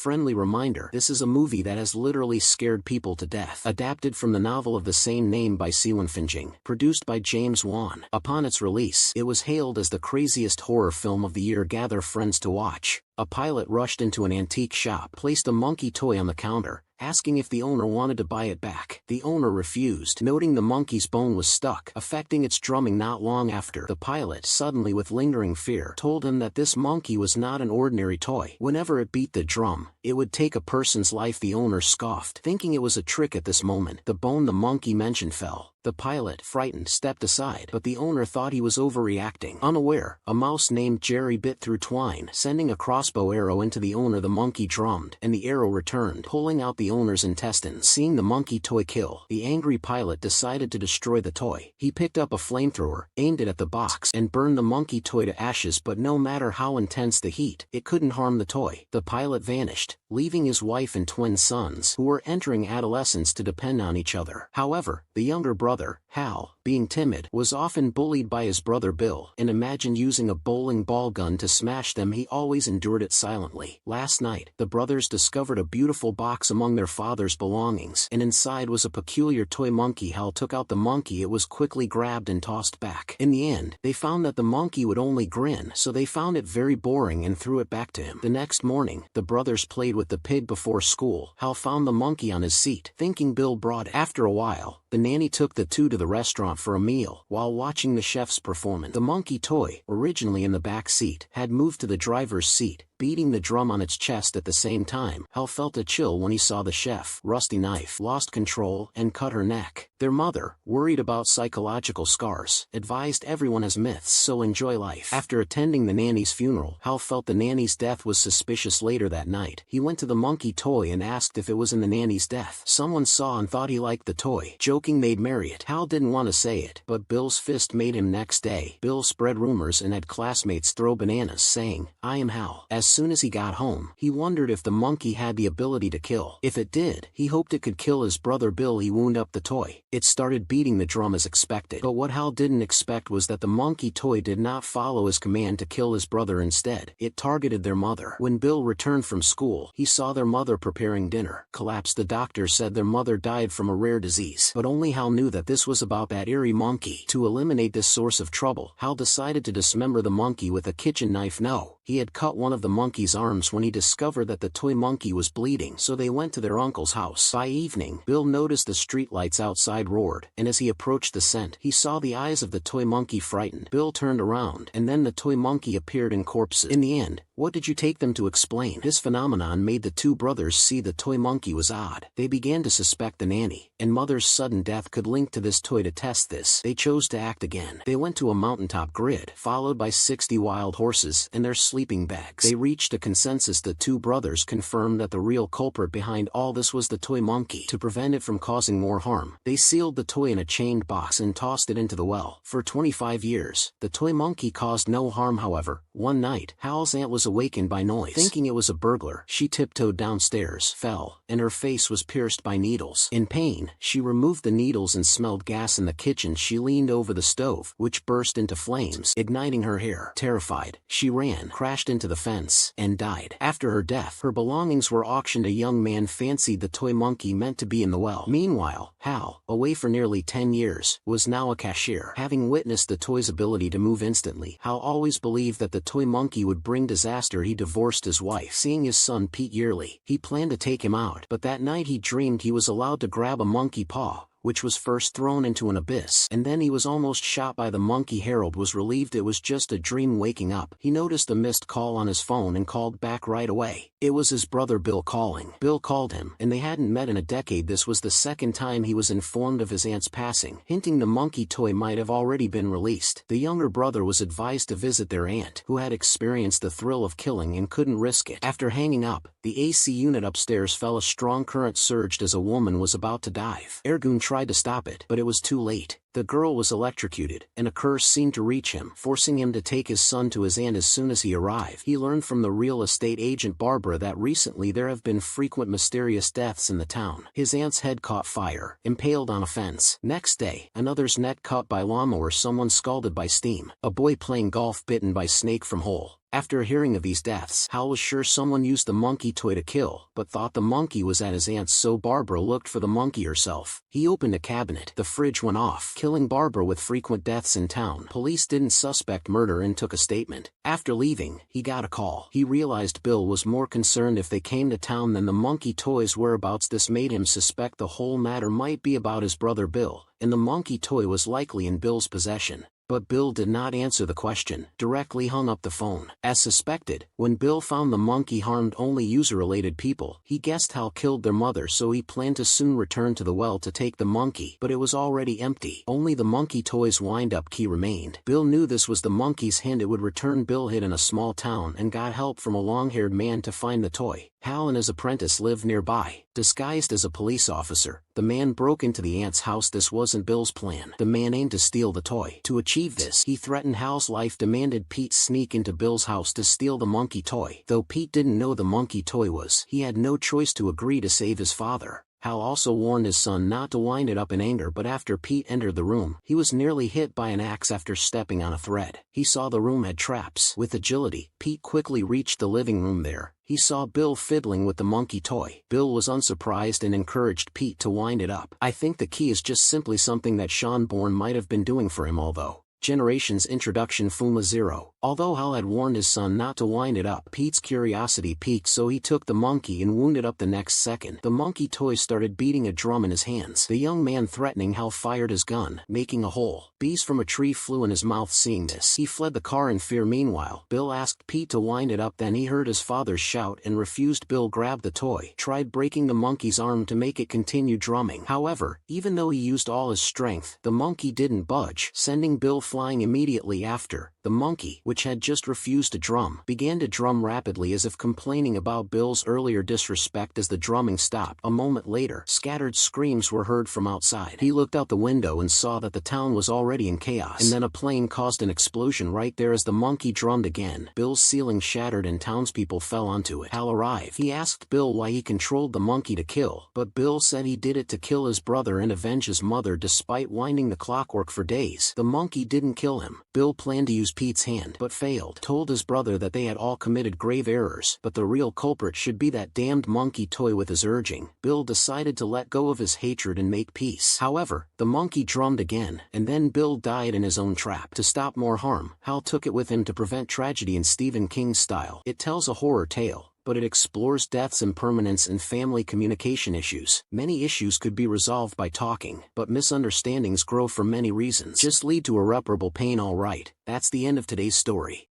friendly reminder, this is a movie that has literally scared people to death. Adapted from the novel of the same name by Siwen Finjing, produced by James Wan. Upon its release, it was hailed as the craziest horror film of the year. Gather friends to watch. A pilot rushed into an antique shop, placed a monkey toy on the counter, asking if the owner wanted to buy it back. The owner refused, noting the monkey's bone was stuck, affecting its drumming. Not long after, the pilot, suddenly with lingering fear, told him that this monkey was not an ordinary toy. Whenever it beat the drum, it would take a person's life. The owner scoffed, thinking it was a trick. At this moment, the bone the monkey mentioned fell. The pilot, frightened, stepped aside, but the owner thought he was overreacting. Unaware, a mouse named Jerry bit through twine, sending a crossbow arrow into the owner. The monkey drummed, and the arrow returned, pulling out the owner's intestines. Seeing the monkey toy kill, the angry pilot decided to destroy the toy. He picked up a flamethrower, aimed it at the box, and burned the monkey toy to ashes. But no matter how intense the heat, it couldn't harm the toy. The pilot vanished, leaving his wife and twin sons, who were entering adolescence, to depend on each other. However, the younger brother, Hal, being timid, was often bullied by his brother Bill, and imagined using a bowling ball gun to smash them. He always endured it silently. Last night, the brothers discovered a beautiful box among their father's belongings, and inside was a peculiar toy monkey. Hal took out the monkey. It was quickly grabbed and tossed back. In the end, they found that the monkey would only grin, so they found it very boring and threw it back to him. The next morning, the brothers played with the pig before school. Hal found the monkey on his seat, thinking Bill brought it. After a while, the nanny took the two to the restaurant for a meal. While watching the chef's performance, the monkey toy, originally in the back seat, had moved to the driver's seat, beating the drum on its chest at the same time. Hal felt a chill when he saw the chef. Rusty knife lost control and cut her neck. Their mother, worried about psychological scars, advised everyone has myths, so enjoy life. After attending the nanny's funeral, Hal felt the nanny's death was suspicious. Later that night, he went to the monkey toy and asked if it was in the nanny's death. Someone saw and thought he liked the toy. Joking they'd marry it. Hal didn't want to say it, but Bill's fist made him. Next day, Bill spread rumors and had classmates throw bananas, saying, "I am Hal." As soon as he got home, he wondered if the monkey had the ability to kill. If it did, he hoped it could kill his brother Bill. He wound up the toy. It started beating the drum as expected. But what Hal didn't expect was that the monkey toy did not follow his command to kill his brother. Instead, it targeted their mother. When Bill returned from school, he saw their mother preparing dinner. Collapsed. The doctor said their mother died from a rare disease. But only Hal knew that this was about that eerie monkey. To eliminate this source of trouble, Hal decided to dismember the monkey with a kitchen knife. No, he had cut one of the monkey's arms when he discovered that the toy monkey was bleeding, so they went to their uncle's house. By evening, Bill noticed the streetlights outside roared, and as he approached the scent, he saw the eyes of the toy monkey. Frightened, Bill turned around, and then the toy monkey appeared in corpses. In the end, what did you take them to explain? This phenomenon made the two brothers see the toy monkey was odd. They began to suspect the nanny and mother's sudden death could link to this toy. To test this, they chose to act again. They went to a mountaintop grid, followed by 60 wild horses and their sleeping bags. They reached a consensus. The two brothers confirmed that the real culprit behind all this was the toy monkey. To prevent it from causing more harm, they sealed the toy in a chained box and tossed it into the well. For 25 years, the toy monkey caused no harm. However, one night, Hal's aunt was awakened by noise. Thinking it was a burglar, she tiptoed downstairs, fell, and her face was pierced by needles. In pain, she removed the needles and smelled gas in the kitchen. She leaned over the stove, which burst into flames, igniting her hair. Terrified, she ran, crashed into the fence, and died. After her death, her belongings were auctioned. A young man fancied the toy monkey meant to be in the well. Meanwhile, Hal, away for nearly 10 years, was now a cashier. Having witnessed the toy's ability to move instantly, Hal always believed that the toy monkey would bring disaster. He divorced his wife, seeing his son Pete yearly. He planned to take him out, but that night he dreamed he was allowed to grab a monkey paw, which was first thrown into an abyss, and then he was almost shot by the monkey. Harold was relieved it was just a dream. Waking up, he noticed a missed call on his phone and called back right away. It was his brother Bill calling. Bill called him, and they hadn't met in a decade. This was the second time he was informed of his aunt's passing, hinting the monkey toy might have already been released. The younger brother was advised to visit their aunt, who had experienced the thrill of killing and couldn't risk it. After hanging up, the AC unit upstairs fell. A strong current surged as a woman was about to dive. Ergun tried to stop it, but it was too late. The girl was electrocuted, and a curse seemed to reach him, forcing him to take his son to his aunt. As soon as he arrived, he learned from the real estate agent Barbara that recently there have been frequent mysterious deaths in the town. His aunt's head caught fire, impaled on a fence. Next day, another's neck caught by lawnmower. Someone scalded by steam. A boy playing golf bitten by snake from hole. After hearing of these deaths, Hal was sure someone used the monkey toy to kill, but thought the monkey was at his aunt's, so Barbara looked for the monkey herself. He opened a cabinet. The fridge went off, killing Barbara. With frequent deaths in town, police didn't suspect murder and took a statement. After leaving, he got a call. He realized Bill was more concerned if they came to town than the monkey toy's whereabouts. This made him suspect the whole matter might be about his brother Bill, and the monkey toy was likely in Bill's possession. But Bill did not answer the question, directly hung up the phone. As suspected, when Bill found the monkey harmed only user-related people, he guessed Hal killed their mother, so he planned to soon return to the well to take the monkey, but it was already empty. Only the monkey toy's wind-up key remained. Bill knew this was the monkey's hint it would return. Bill hid in a small town and got help from a long-haired man to find the toy. Hal and his apprentice lived nearby. Disguised as a police officer, the man broke into the aunt's house. This wasn't Bill's plan. The man aimed to steal the toy. To achieve this, he threatened Hal's life, demanded Pete sneak into Bill's house to steal the monkey toy. Though Pete didn't know the monkey toy was, he had no choice to agree to save his father. Hal also warned his son not to wind it up in anger, but after Pete entered the room, he was nearly hit by an axe after stepping on a thread. He saw the room had traps. With agility, Pete quickly reached the living room. There, he saw Bill fiddling with the monkey toy. Bill was unsurprised and encouraged Pete to wind it up. I think the key is just simply something that Sean Bourne might have been doing for him, although. Generations Introduction. Fuma 0. Although Hal had warned his son not to wind it up, Pete's curiosity piqued, so he took the monkey and wound it up. The next second, the monkey toy started beating a drum in his hands. The young man, threatening Hal, fired his gun, making a hole. Bees from a tree flew in his mouth. Seeing this, he fled the car in fear. Meanwhile, Bill asked Pete to wind it up. Then he heard his father's shout and refused. Bill grabbed the toy, tried breaking the monkey's arm to make it continue drumming. However, even though he used all his strength, the monkey didn't budge, sending Bill flying. Immediately after, the monkey, which had just refused to drum, began to drum rapidly as if complaining about Bill's earlier disrespect. As the drumming stopped, a moment later, scattered screams were heard from outside. He looked out the window and saw that the town was already in chaos, and then a plane caused an explosion right there as the monkey drummed again. Bill's ceiling shattered and townspeople fell onto it. Hal arrived. He asked Bill why he controlled the monkey to kill, but Bill said he did it to kill his brother and avenge his mother. Despite winding the clockwork for days, the monkey didn't kill him. Bill planned to use Pete's hand, but failed. Told his brother that they had all committed grave errors, but the real culprit should be that damned monkey toy. With his urging, Bill decided to let go of his hatred and make peace. However, the monkey drummed again, and then Bill died in his own trap. To stop more harm, Hal took it with him to prevent tragedy. In Stephen King's style, it tells a horror tale, but it explores deaths, impermanence, and family communication issues. Many issues could be resolved by talking, but misunderstandings grow for many reasons. Just lead to irreparable pain. Alright, that's the end of today's story.